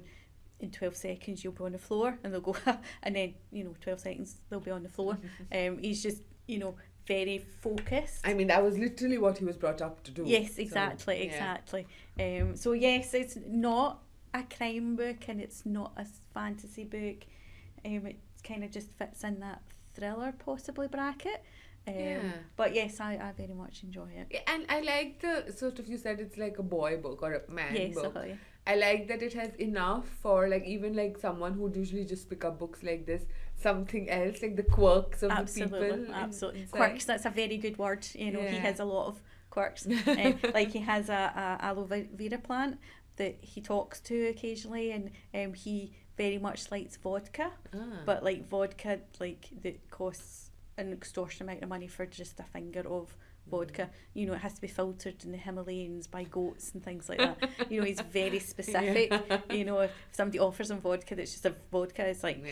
[SPEAKER 3] in 12 seconds you'll be on the floor, and they'll go and then, you know, 12 seconds they'll be on the floor. He's just, you know, very focused.
[SPEAKER 2] I mean, that was literally what he was brought up to do.
[SPEAKER 3] Yes, exactly. So yes, it's not a crime book and it's not a fantasy book. It kind of just fits in that thriller possibly bracket. But yes, I very much enjoy it.
[SPEAKER 2] And I like the sort of, you said it's like a boy book or a man book.
[SPEAKER 3] Yes,
[SPEAKER 2] I like that it has enough for like even like someone who would usually just pick up books like this, something else, like the quirks of the people.
[SPEAKER 3] Absolutely.
[SPEAKER 2] Inside.
[SPEAKER 3] Quirks, that's a very good word. You know, he has a lot of quirks. Like he has a aloe vera plant that he talks to occasionally, and he very much likes vodka, but like vodka like that costs an extortionate amount of money for just a finger of vodka. You know, it has to be filtered in the Himalayas by goats and things like that. You know, he's very specific. You know, if somebody offers him vodka that's just a vodka, it's like,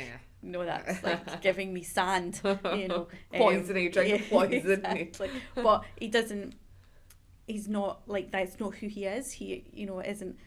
[SPEAKER 3] no, that's like giving me sand, you know.
[SPEAKER 2] Poisoning, trying to poison me.
[SPEAKER 3] But he's not like that. It's not who he is. He, you know, isn't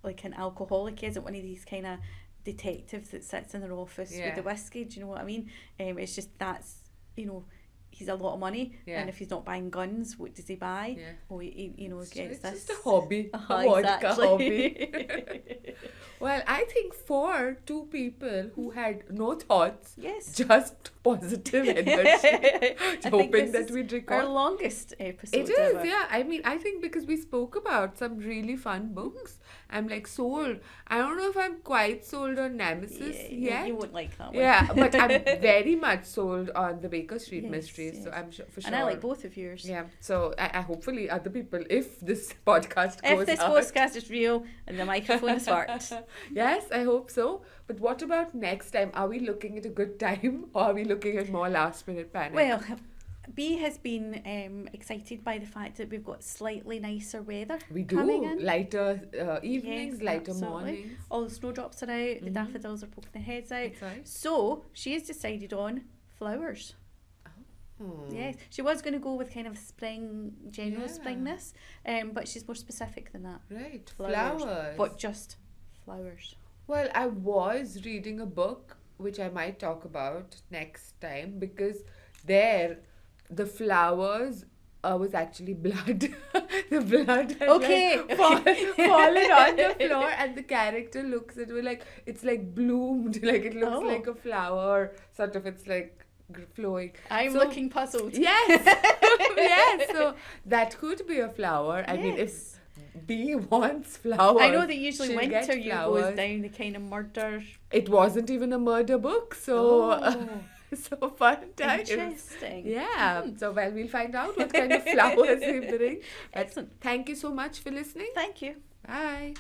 [SPEAKER 3] like an alcoholic. He isn't one of these kind of detectives that sits in their office with the whiskey. Do you know what I mean? It's just that's, you know, he's a lot of money, and if he's not buying guns, what does he buy? Oh, he you know, gets this.
[SPEAKER 2] It's just a hobby, a vodka hobby. Well, I think for two people who had no thoughts, just positive energy, hoping that we'd record.
[SPEAKER 3] Our longest episode.
[SPEAKER 2] It is,
[SPEAKER 3] ever.
[SPEAKER 2] I mean, I think because we spoke about some really fun books, I'm like sold. I don't know if I'm quite sold on Nemesis yet.
[SPEAKER 3] You won't like that one.
[SPEAKER 2] Yeah, but I'm very much sold on the Baker Street Mysteries. So I'm for sure.
[SPEAKER 3] And I like both of yours.
[SPEAKER 2] Yeah. So I hopefully other people, if this podcast goes
[SPEAKER 3] if this podcast is real and the microphone is worked.
[SPEAKER 2] Yes, I hope so. But what about next time? Are we looking at a good time or are we looking at more last minute panic?
[SPEAKER 3] Well, B has been excited by the fact that we've got slightly nicer weather.
[SPEAKER 2] We do.
[SPEAKER 3] Coming in.
[SPEAKER 2] Lighter evenings, lighter
[SPEAKER 3] absolutely.
[SPEAKER 2] Mornings.
[SPEAKER 3] All the snowdrops are out, the daffodils are poking their heads out.
[SPEAKER 2] Right.
[SPEAKER 3] So she has decided on flowers. Yes, she was going to go with kind of spring, general springness, but she's more specific than that.
[SPEAKER 2] Right, flowers.
[SPEAKER 3] But just flowers.
[SPEAKER 2] Well, I was reading a book which I might talk about next time because there the flowers was actually blood. The blood had fallen on the floor and the character looks at it like it's like bloomed, like it looks like a flower, sort of. It's like flowing.
[SPEAKER 3] I'm
[SPEAKER 2] So-
[SPEAKER 3] looking puzzled.
[SPEAKER 2] Yes. Yes. So that could be a flower. I mean, if
[SPEAKER 3] Yes.
[SPEAKER 2] bee wants flowers.
[SPEAKER 3] I know that usually
[SPEAKER 2] she'll
[SPEAKER 3] winter
[SPEAKER 2] get
[SPEAKER 3] you
[SPEAKER 2] flowers.
[SPEAKER 3] goes down the kind of murder.
[SPEAKER 2] It wasn't even a murder book, so
[SPEAKER 3] Oh,
[SPEAKER 2] so fun times.
[SPEAKER 3] interesting.
[SPEAKER 2] Yeah. So well, we'll find out what kind of flowers we bring. But
[SPEAKER 3] Excellent.
[SPEAKER 2] thank you so much for listening.
[SPEAKER 3] Thank you.
[SPEAKER 2] Bye.